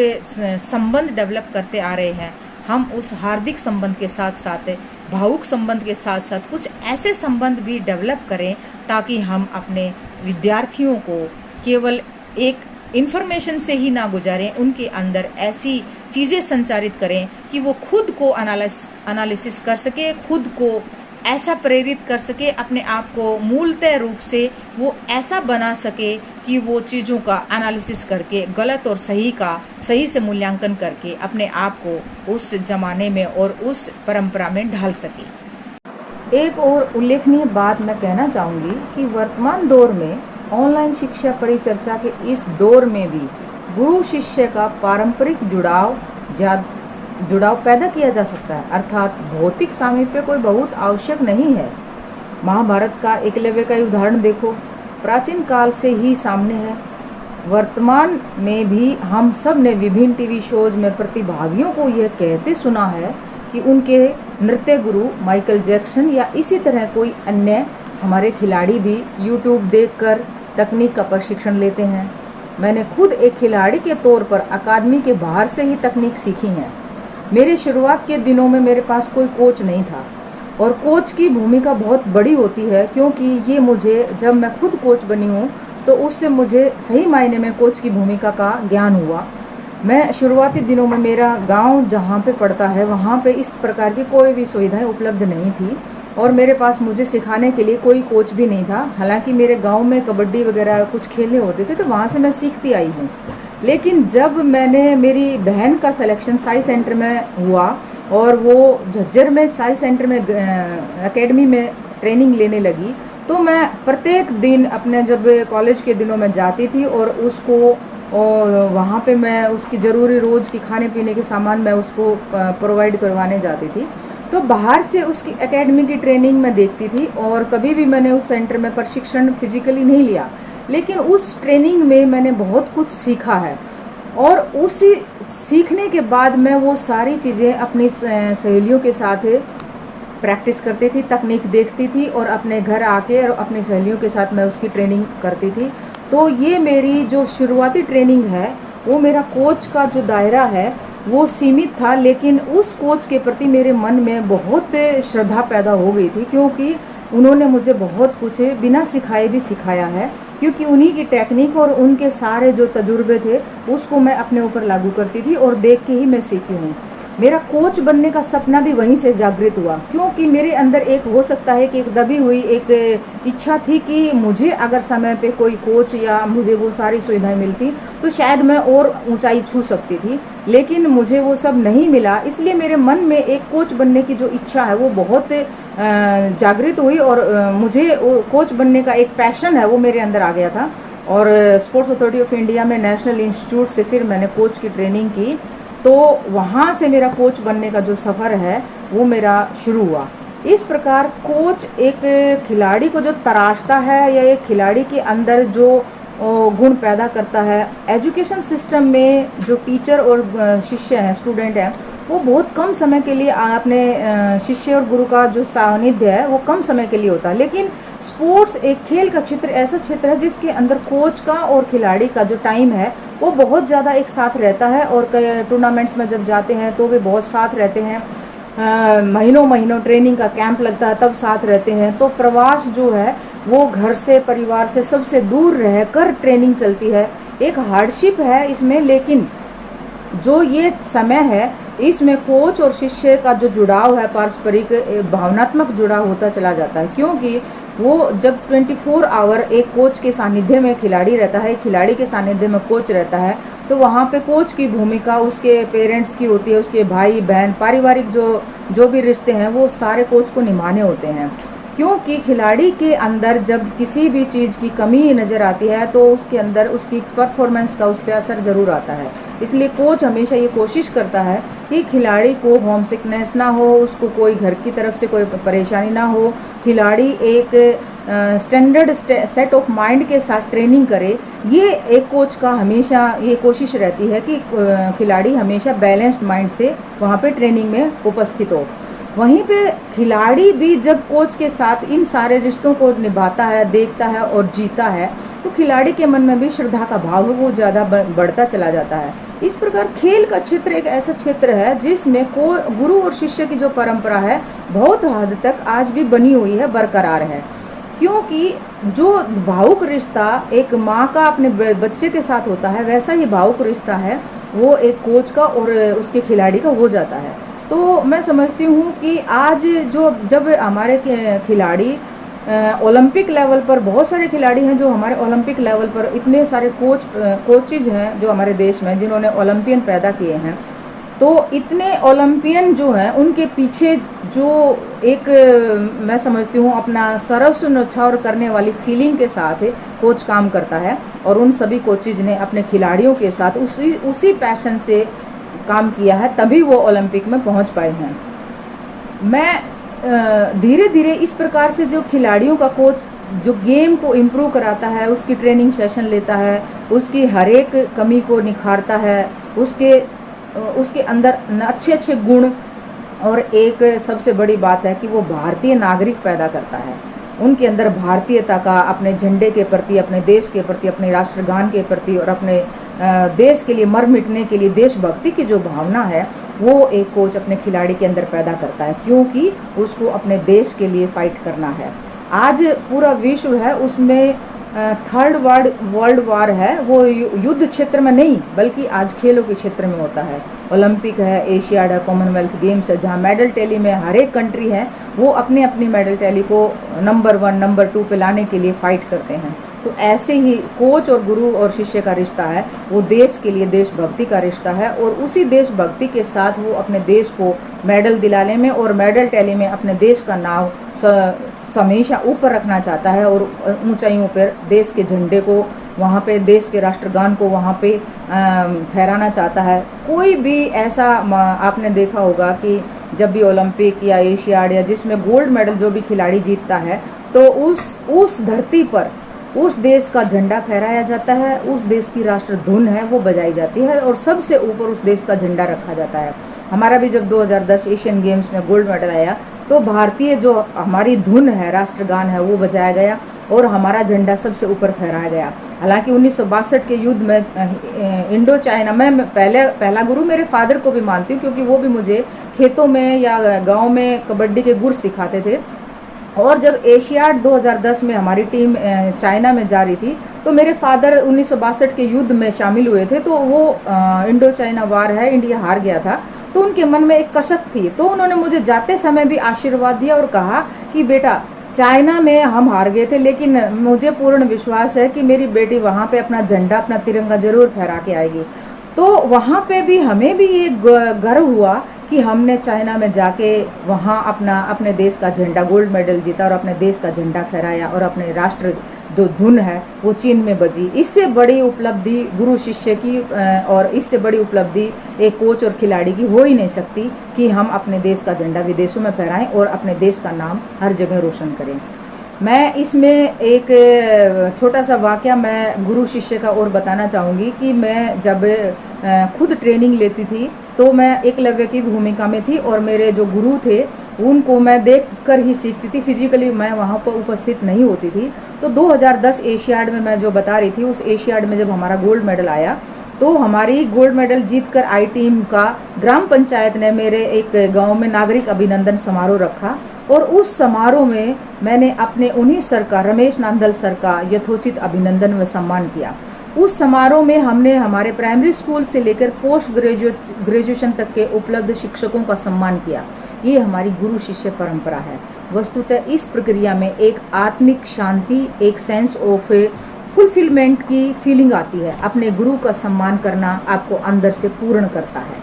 संबंध डेवलप करते आ रहे हैं, हम उस हार्दिक संबंध के साथ साथ भावुक संबंध के साथ साथ कुछ ऐसे संबंध भी डेवलप करें ताकि हम अपने विद्यार्थियों को केवल एक इन्फॉर्मेशन से ही ना गुजारें, उनके अंदर ऐसी चीज़ें संचारित करें कि वो खुद को एनालिसिस कर सके, खुद को ऐसा प्रेरित कर सके, अपने आप को मूलतः रूप से वो ऐसा बना सके कि वो चीज़ों का एनालिसिस करके गलत और सही का सही से मूल्यांकन करके अपने आप को उस जमाने में और उस परंपरा में ढाल सके। एक और उल्लेखनीय बात मैं कहना चाहूँगी कि वर्तमान दौर में ऑनलाइन शिक्षा परिचर्चा के इस दौर में भी गुरु शिष्य का पारंपरिक जुड़ाव पैदा किया जा सकता है, अर्थात भौतिक सामीप्य कोई बहुत आवश्यक नहीं है। महाभारत का एकलव्य का उदाहरण देखो, प्राचीन काल से ही सामने है। वर्तमान में भी हम सब ने विभिन्न टीवी शोज में प्रतिभागियों को यह कहते सुना है कि उनके नृत्य गुरु माइकल जैक्सन या इसी तरह कोई अन्य हमारे खिलाड़ी भी यूट्यूब देखकर तकनीक का प्रशिक्षण लेते हैं। मैंने खुद एक खिलाड़ी के तौर पर अकादमी के बाहर से ही तकनीक सीखी है। मेरे शुरुआत के दिनों में मेरे पास कोई कोच नहीं था और कोच की भूमिका बहुत बड़ी होती है, क्योंकि ये मुझे, जब मैं खुद कोच बनी हूँ तो उससे मुझे सही मायने में कोच की भूमिका का ज्ञान हुआ। मैं शुरुआती दिनों में, मेरा गांव जहाँ पे पड़ता है वहाँ पे इस प्रकार की कोई भी सुविधाएं उपलब्ध नहीं थी और मेरे पास मुझे सिखाने के लिए कोई कोच भी नहीं था। हालांकि मेरे गांव में कबड्डी वगैरह कुछ खेलने होते थे तो वहाँ से मैं सीखती आई हूँ। लेकिन जब मैंने, मेरी बहन का सिलेक्शन साई सेंटर में हुआ और वो झज्जर में साई सेंटर में एकेडमी में ट्रेनिंग लेने लगी, तो मैं प्रत्येक दिन अपने, जब कॉलेज के दिनों में जाती थी और उसको, और वहाँ पे मैं उसकी ज़रूरी रोज़ की खाने पीने के सामान मैं उसको प्रोवाइड करवाने जाती थी। तो बाहर से उसकी एकेडमी की ट्रेनिंग मैं देखती थी और कभी भी मैंने उस सेंटर में प्रशिक्षण फिजिकली नहीं लिया, लेकिन उस ट्रेनिंग में मैंने बहुत कुछ सीखा है और उसी सीखने के बाद मैं वो सारी चीज़ें अपनी सहेलियों के साथ प्रैक्टिस करती थी, तकनीक देखती थी और अपने घर आके और अपनी सहेलियों के साथ मैं उसकी ट्रेनिंग करती थी। तो ये मेरी जो शुरुआती ट्रेनिंग है, वो मेरा कोच का जो दायरा है वो सीमित था, लेकिन उस कोच के प्रति मेरे मन में बहुत श्रद्धा पैदा हो गई थी, क्योंकि उन्होंने मुझे बहुत कुछ बिना सिखाए भी सिखाया है, क्योंकि उन्हीं की टेक्निक और उनके सारे जो तजुर्बे थे उसको मैं अपने ऊपर लागू करती थी और देख के ही मैं सीखी हूँ। मेरा कोच बनने का सपना भी वहीं से जागृत हुआ, क्योंकि मेरे अंदर एक, हो सकता है कि एक दबी हुई एक इच्छा थी कि मुझे अगर समय पे कोई कोच या मुझे वो सारी सुविधाएं मिलती तो शायद मैं और ऊंचाई छू सकती थी, लेकिन मुझे वो सब नहीं मिला। इसलिए मेरे मन में एक कोच बनने की जो इच्छा है वो बहुत जागृत हुई और मुझे कोच बनने का एक पैशन है वो मेरे अंदर आ गया था। और स्पोर्ट्स अथॉरिटी ऑफ इंडिया में नेशनल इंस्टीट्यूट से फिर मैंने कोच की ट्रेनिंग की, तो वहाँ से मेरा कोच बनने का जो सफ़र है वो मेरा शुरू हुआ। इस प्रकार कोच एक खिलाड़ी को जो तराशता है या एक खिलाड़ी के अंदर जो गुण पैदा करता है, एजुकेशन सिस्टम में जो टीचर और शिष्य हैं, स्टूडेंट हैं, वो बहुत कम समय के लिए अपने शिष्य और गुरु का जो सानिध्य है वो कम समय के लिए होता है। लेकिन स्पोर्ट्स एक खेल का क्षेत्र, ऐसा क्षेत्र है जिसके अंदर कोच का और खिलाड़ी का जो टाइम है वो बहुत ज़्यादा एक साथ रहता है और टूर्नामेंट्स में जब जाते हैं तो वे बहुत साथ रहते हैं। महीनों महीनों ट्रेनिंग का कैंप लगता है तब साथ रहते हैं। तो प्रवास जो है वो घर से, परिवार से, सबसे दूर रहकर ट्रेनिंग चलती है। एक हार्डशिप है इसमें, लेकिन जो ये समय है इसमें कोच और शिष्य का जो जुड़ाव है, पारस्परिक भावनात्मक जुड़ाव होता चला जाता है, क्योंकि वो जब 24 आवर एक कोच के सानिध्य में खिलाड़ी रहता है, खिलाड़ी के सानिध्य में कोच रहता है, तो वहाँ पे कोच की भूमिका उसके पेरेंट्स की होती है, उसके भाई बहन, पारिवारिक जो भी रिश्ते हैं वो सारे कोच को निभाने होते हैं। क्योंकि खिलाड़ी के अंदर जब किसी भी चीज़ की कमी नज़र आती है तो उसके अंदर उसकी परफॉर्मेंस का उस पर असर ज़रूर आता है। इसलिए कोच हमेशा ये कोशिश करता है कि खिलाड़ी को होम सिकनेस ना हो, उसको कोई घर की तरफ से कोई परेशानी ना हो, खिलाड़ी एक स्टैंडर्ड सेट ऑफ माइंड के साथ ट्रेनिंग करे। ये एक कोच का हमेशा ये कोशिश रहती है कि खिलाड़ी हमेशा बैलेंस्ड माइंड से वहाँ पे ट्रेनिंग में उपस्थित हो। वहीं पे खिलाड़ी भी जब कोच के साथ इन सारे रिश्तों को निभाता है, देखता है और जीता है, तो खिलाड़ी के मन में भी श्रद्धा का भाव वो ज़्यादा बढ़ता चला जाता है। इस प्रकार खेल का क्षेत्र एक ऐसा क्षेत्र है जिसमें गुरु और शिष्य की जो परंपरा है बहुत हद तक आज भी बनी हुई है, बरकरार है। क्योंकि जो भावुक रिश्ता एक माँ का अपने बच्चे के साथ होता है, वैसा ही भावुक रिश्ता है वो एक कोच का और उसके खिलाड़ी का हो जाता है। तो मैं समझती हूँ कि आज जब हमारे खिलाड़ी ओलंपिक लेवल पर, बहुत सारे खिलाड़ी हैं जो हमारे ओलंपिक लेवल पर, इतने सारे कोचेज हैं जो हमारे देश में जिन्होंने ओलंपियन पैदा किए हैं, तो इतने ओलंपियन जो हैं उनके पीछे जो एक मैं समझती हूँ अपना सर्वस्व न्यौछावर करने वाली फीलिंग के साथ कोच काम करता है। और उन सभी कोचेज ने अपने खिलाड़ियों के साथ उसी पैशन से काम किया है, तभी वो ओलंपिक में पहुंच पाए हैं। मैं धीरे धीरे इस प्रकार से जो खिलाड़ियों का कोच जो गेम को इम्प्रूव कराता है, उसकी ट्रेनिंग सेशन लेता है, उसकी हर एक कमी को निखारता है, उसके अंदर अच्छे अच्छे गुण, और एक सबसे बड़ी बात है कि वो भारतीय नागरिक पैदा करता है। उनके अंदर भारतीयता का, अपने झंडे के प्रति, अपने देश के प्रति, अपने राष्ट्रगान के प्रति और अपने देश के लिए मर मिटने के लिए देशभक्ति की जो भावना है वो एक कोच अपने खिलाड़ी के अंदर पैदा करता है, क्योंकि उसको अपने देश के लिए फाइट करना है। आज पूरा विश्व है उसमें थर्ड वर्ल्ड वार है, वो युद्ध क्षेत्र में नहीं बल्कि आज खेलों के क्षेत्र में होता है। ओलंपिक है, एशियाड है, कॉमनवेल्थ गेम्स है, जहाँ मेडल टैली में हर एक कंट्री है वो अपनी अपनी मेडल टैली को नंबर 1 नंबर 2 पे लाने के लिए फाइट करते हैं। तो ऐसे ही कोच और गुरु और शिष्य का रिश्ता है, वो देश के लिए देशभक्ति का रिश्ता है, और उसी देशभक्ति के साथ वो अपने देश को मेडल दिलाने में और मेडल टैली में अपने देश का नाम हमेशा ऊपर रखना चाहता है, और ऊंचाइयों पर देश के झंडे को, वहाँ पे देश के राष्ट्रगान को वहाँ पे फहराना चाहता है। कोई भी ऐसा आपने देखा होगा कि जब भी ओलंपिक या एशियाड या जिसमें गोल्ड मेडल जो भी खिलाड़ी जीतता है, तो उस धरती पर उस देश का झंडा फहराया जाता है, उस देश की राष्ट्र धुन है वो बजाई जाती है, और सबसे ऊपर उस देश का झंडा रखा जाता है। हमारा भी जब 2010 एशियन गेम्स में गोल्ड मेडल आया तो भारतीय जो हमारी धुन है, राष्ट्रगान है, वो बजाया गया और हमारा झंडा सबसे ऊपर फहराया गया। हालांकि 1962 के युद्ध में इंडो चाइना में पहला गुरु मेरे फादर को भी मानती हूँ, क्योंकि वो भी मुझे खेतों में या गांव में कबड्डी के गुर सिखाते थे। और जब एशियाड 2010 में हमारी टीम चाइना में जा रही थी, तो मेरे फादर 1962 के युद्ध में शामिल हुए थे। तो वो इंडो चाइना वार है, इंडिया हार गया था, तो उनके मन में एक कसक थी। तो उन्होंने मुझे जाते समय भी आशीर्वाद दिया और कहा कि बेटा, चाइना में हम हार गए थे, लेकिन मुझे पूर्ण विश्वास है कि मेरी बेटी वहाँ पे अपना झंडा, अपना तिरंगा जरूर फहरा के आएगी। तो वहाँ पे भी हमें भी ये गर्व हुआ कि हमने चाइना में जाके वहाँ अपने देश का झंडा, गोल्ड मेडल जीता और अपने देश का झंडा फहराया, और अपने राष्ट्र जो धुन है वो चीन में बजी। इससे बड़ी उपलब्धि गुरु शिष्य की और इससे बड़ी उपलब्धि एक कोच और खिलाड़ी की हो ही नहीं सकती कि हम अपने देश का झंडा विदेशों में फहराएं और अपने देश का नाम हर जगह रोशन करें। मैं इसमें एक छोटा सा वाकया मैं गुरु शिष्य का और बताना चाहूँगी कि मैं जब खुद ट्रेनिंग लेती थी तो मैं एकलव्य की भूमिका में थी, और मेरे जो गुरु थे उनको मैं देखकर ही सीखती थी, फिजिकली मैं वहाँ पर उपस्थित नहीं होती थी। तो 2010 एशियाड में मैं जो बता रही थी, उस एशियाड में जब हमारा गोल्ड मेडल आया, तो हमारी गोल्ड मेडल जीतकर आई टीम का ग्राम पंचायत ने मेरे एक गांव में नागरिक अभिनंदन समारोह रखा, और उस समारोह में मैंने अपने उन्हीं सर का, रमेश नांदल सर का यथोचित अभिनंदन व सम्मान किया। उस समारोह में हमने हमारे प्राइमरी स्कूल से लेकर पोस्ट ग्रेजुएशन तक के उपलब्ध शिक्षकों का सम्मान किया। ये हमारी गुरु शिष्य परंपरा है। वस्तुतः इस प्रक्रिया में एक आत्मिक शांति, एक सेंस ऑफ फुलफिलमेंट की फीलिंग आती है। अपने गुरु का सम्मान करना आपको अंदर से पूर्ण करता है।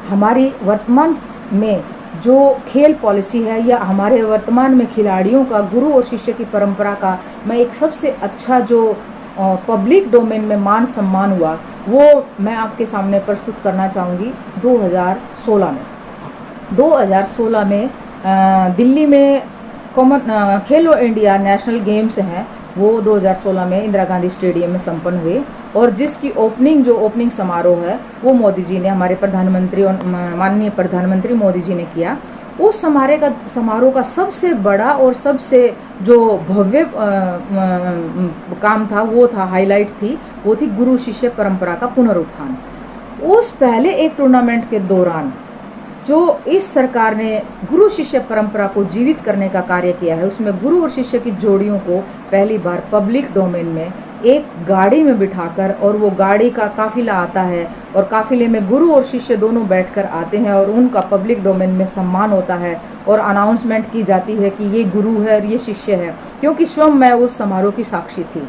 हमारी वर्तमान में जो खेल पॉलिसी है या हमारे वर्तमान में खिलाड़ियों का गुरु और शिष्य की परंपरा का मैं एक सबसे अच्छा जो पब्लिक डोमेन में मान सम्मान हुआ वो मैं आपके सामने प्रस्तुत करना चाहूँगी 2016 में दिल्ली में खेलो इंडिया नेशनल गेम्स हैं वो 2016 में इंदिरा गांधी स्टेडियम में संपन्न हुए और जिसकी ओपनिंग समारोह है वो मोदी जी ने, हमारे प्रधानमंत्री और माननीय प्रधानमंत्री मोदी जी ने किया। उस समारोह का सबसे बड़ा और सबसे जो भव्य काम था वो था, हाईलाइट थी, वो थी गुरु शिष्य परंपरा का पुनरुत्थान। उस पहले एक टूर्नामेंट के दौरान जो इस सरकार ने गुरु शिष्य परंपरा को जीवित करने का कार्य किया है, उसमें गुरु और शिष्य की जोड़ियों को पहली बार पब्लिक डोमेन में एक गाड़ी में बिठाकर, और वो गाड़ी का काफिला आता है और काफिले में गुरु और शिष्य दोनों बैठकर आते हैं और उनका पब्लिक डोमेन में सम्मान होता है और अनाउंसमेंट की जाती है कि ये गुरु है और ये शिष्य है, क्योंकि स्वयं मैं उस समारोह की साक्षी थी।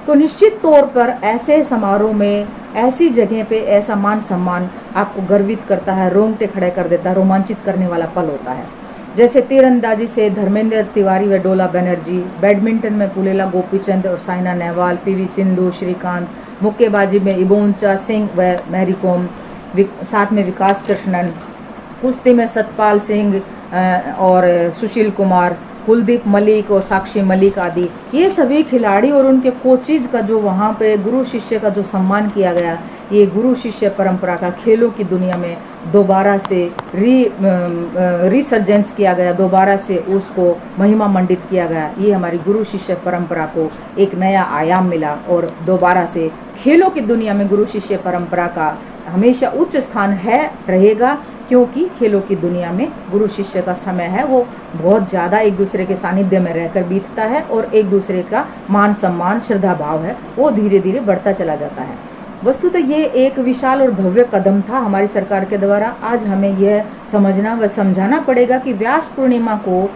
तो निश्चित तौर पर ऐसे समारोह में, ऐसी जगह पे ऐसा मान सम्मान आपको गर्वित करता है, रोंगटे खड़े कर देता है, रोमांचित करने वाला पल होता है। जैसे तीरंदाजी से धर्मेंद्र तिवारी व डोला बनर्जी, बैडमिंटन में पुलेला गोपीचंद और साइना नेहवाल, पीवी सिंधु, श्रीकांत, मुक्केबाजी में इबोंचा सिंह व मैरी कॉम, साथ में विकास कृष्णन, कुश्ती में सतपाल सिंह और सुशील कुमार, कुलदीप मलिक और साक्षी मलिक आदि, ये सभी खिलाड़ी और उनके कोचिज का जो वहाँ पे गुरु शिष्य का जो सम्मान किया गया, ये गुरु शिष्य परंपरा का खेलों की दुनिया में दोबारा से रिसर्जेंस किया गया, दोबारा से उसको महिमा मंडित किया गया। ये हमारी गुरु शिष्य परंपरा को एक नया आयाम मिला और दोबारा से खेलों की दुनिया में गुरु शिष्य परंपरा का हमेशा उच्च स्थान है, रहेगा, क्योंकि खेलों की दुनिया में गुरु शिष्य का समय है वो बहुत ज़्यादा एक दूसरे के सानिध्य में रहकर बीतता है और एक दूसरे का मान सम्मान, श्रद्धा भाव है वो धीरे धीरे बढ़ता चला जाता है। वस्तुतः ये एक विशाल और भव्य कदम था हमारी सरकार के द्वारा। आज हमें यह समझना व समझाना पड़ेगा कि व्यास पूर्णिमा को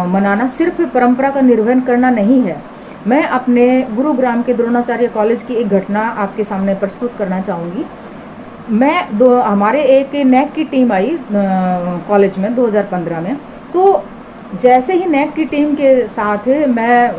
मनाना सिर्फ परंपरा का निर्वहन करना नहीं है। मैं अपने गुरुग्राम के द्रोणाचार्य कॉलेज की एक घटना आपके सामने प्रस्तुत करना चाहूँगी। हमारे एक नैक की टीम आई कॉलेज में 2015 में, तो जैसे ही नैक की टीम के साथ मैं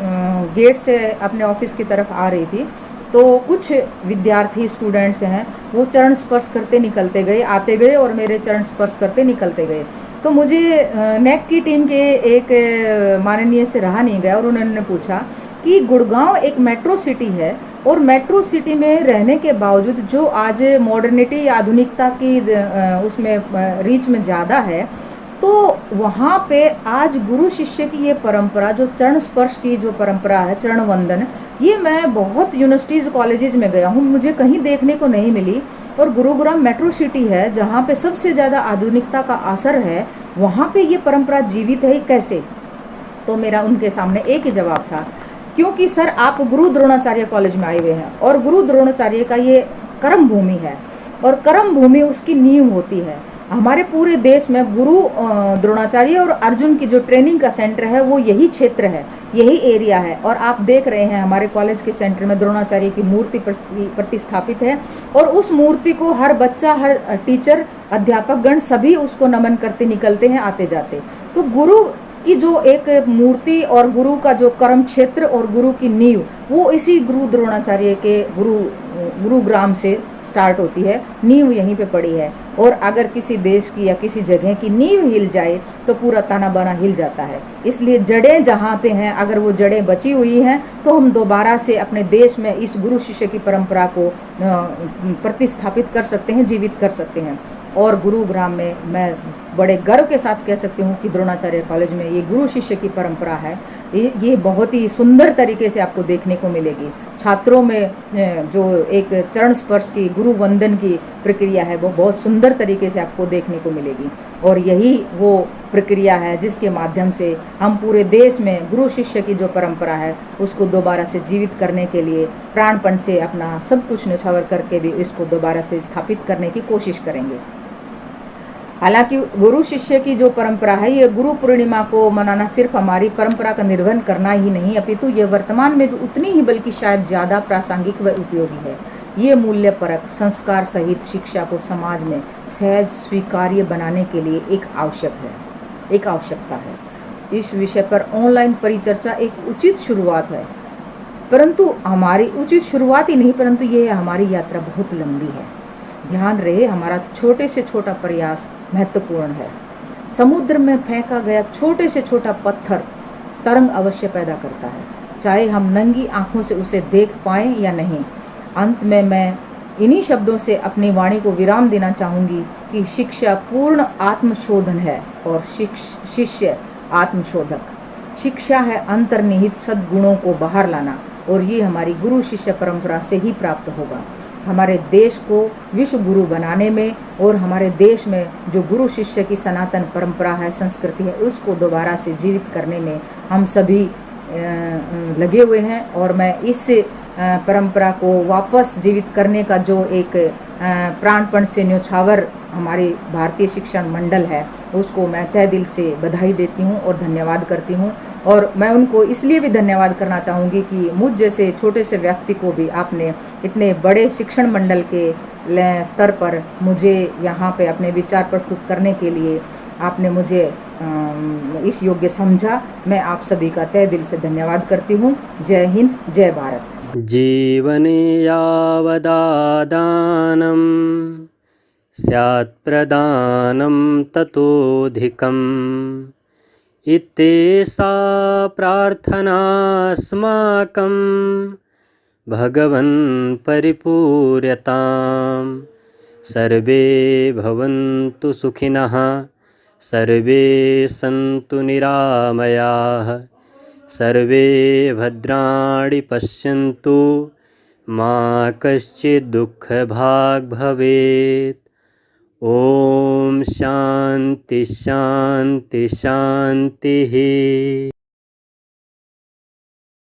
गेट से अपने ऑफिस की तरफ आ रही थी, तो कुछ विद्यार्थी स्टूडेंट्स हैं वो चरण स्पर्श करते निकलते गए, आते गए और मेरे चरण स्पर्श करते निकलते गए। तो मुझे नैक की टीम के एक माननीय से रहा नहीं गया और उन्होंने पूछा कि गुड़गांव एक मेट्रो सिटी है और मेट्रो सिटी में रहने के बावजूद जो आज मॉडर्निटी, आधुनिकता की उसमें रीच में ज़्यादा है, तो वहाँ पे आज गुरु शिष्य की ये परंपरा, जो चरण स्पर्श की जो परंपरा है, चरण वंदन, ये मैं बहुत यूनिवर्सिटीज कॉलेजेस में गया हूँ, मुझे कहीं देखने को नहीं मिली। और गुरुग्राम मेट्रो सिटी है जहाँ पे सबसे ज़्यादा आधुनिकता का असर है, वहाँ पे ये परंपरा जीवित है कैसे? तो मेरा उनके सामने एक ही जवाब था, क्योंकि सर आप गुरु द्रोणाचार्य कॉलेज में आए हुए हैं और गुरु द्रोणाचार्य का ये कर्म भूमि है और कर्म भूमि उसकी नींव होती है। हमारे पूरे देश में गुरु द्रोणाचार्य और अर्जुन की जो ट्रेनिंग का सेंटर है वो यही क्षेत्र है, यही एरिया है। और आप देख रहे हैं हमारे कॉलेज के सेंटर में द्रोणाचार्य की मूर्ति प्रतिस्थापित है और उस मूर्ति को हर बच्चा, हर टीचर, अध्यापक गण सभी उसको नमन करते निकलते हैं आते जाते। तो गुरु की जो एक मूर्ति और गुरु का जो कर्म क्षेत्र और गुरु की नींव वो इसी गुरु द्रोणाचार्य के गुरुग्राम से स्टार्ट होती है, नींव यहीं पे पड़ी है। और अगर किसी देश की या किसी जगह की नींव हिल जाए तो पूरा ताना बाना हिल जाता है। इसलिए जड़ें जहाँ पे हैं, अगर वो जड़ें बची हुई हैं तो हम दोबारा से अपने देश में इस गुरु शिष्य की परंपरा को प्रतिस्थापित कर सकते हैं, जीवित कर सकते हैं। और गुरुग्राम में मैं बड़े गर्व के साथ कह सकती हूँ कि द्रोणाचार्य कॉलेज में ये गुरु शिष्य की परंपरा है, ये बहुत ही सुंदर तरीके से आपको देखने को मिलेगी। छात्रों में जो एक चरण स्पर्श की, गुरु वंदन की प्रक्रिया है वो बहुत सुंदर तरीके से आपको देखने को मिलेगी। और यही वो प्रक्रिया है जिसके माध्यम से हम पूरे देश में गुरु शिष्य की जो परंपरा है उसको दोबारा से जीवित करने के लिए प्राणपण से अपना सब कुछ न्यौछावर करके भी इसको दोबारा से स्थापित करने की कोशिश करेंगे। हालांकि गुरु शिष्य की जो परंपरा है, ये गुरु पूर्णिमा को मनाना सिर्फ हमारी परंपरा का निर्वहन करना ही नहीं, अपितु ये वर्तमान में भी उतनी ही बल्कि शायद ज़्यादा प्रासंगिक व उपयोगी है। ये मूल्यपरक संस्कार सहित शिक्षा को समाज में सहज स्वीकार्य बनाने के लिए एक आवश्यकता है। इस विषय पर ऑनलाइन परिचर्चा एक उचित शुरुआत है, परंतु हमारी उचित शुरुआत ही नहीं, परंतु ये हमारी यात्रा बहुत लंबी है। ध्यान रहे, हमारा छोटे से छोटा प्रयास महत्वपूर्ण है। समुद्र में फेंका गया छोटे से छोटा पत्थर तरंग अवश्य पैदा करता है, चाहे हम नंगी आंखों से उसे देख पाएं या नहीं। अंत में मैं इन्हीं शब्दों से अपनी वाणी को विराम देना चाहूंगी कि शिक्षा पूर्ण आत्मशोधन है और शिष्य आत्मशोधक। शिक्षा है अंतर्निहित सद्गुणों को बाहर लाना, और ये हमारी गुरु शिष्य परंपरा से ही प्राप्त होगा। हमारे देश को विश्व गुरु बनाने में और हमारे देश में जो गुरु शिष्य की सनातन परंपरा है, संस्कृति है, उसको दोबारा से जीवित करने में हम सभी लगे हुए हैं। और मैं इस परंपरा को वापस जीवित करने का जो एक प्राणपण से न्योछावर हमारी भारतीय शिक्षण मंडल है, उसको मैं तहे दिल से बधाई देती हूँ और धन्यवाद करती हूँ। और मैं उनको इसलिए भी धन्यवाद करना चाहूँगी कि मुझ जैसे छोटे से व्यक्ति को भी आपने इतने बड़े शिक्षण मंडल के स्तर पर मुझे यहाँ पे अपने विचार प्रस्तुत करने के लिए आपने मुझे इस योग्य समझा। मैं आप सभी का तहे दिल से धन्यवाद करती हूँ। जय हिंद, जय भारत। जीवने यावदादानं स्यात् प्रदानं ततोऽधिकम् इत्येषा प्रार्थनास्माकं भगवन् परिपूर्यताम्। सर्वे भवन्तु सुखिनः, सर्वे सन्तु निरामयाः, सर्वे भद्राणि पश्यन्तु, मा कश्चित् दुःखभाग् भवेत्। ॐ शान्ति शान्ति शान्तिः।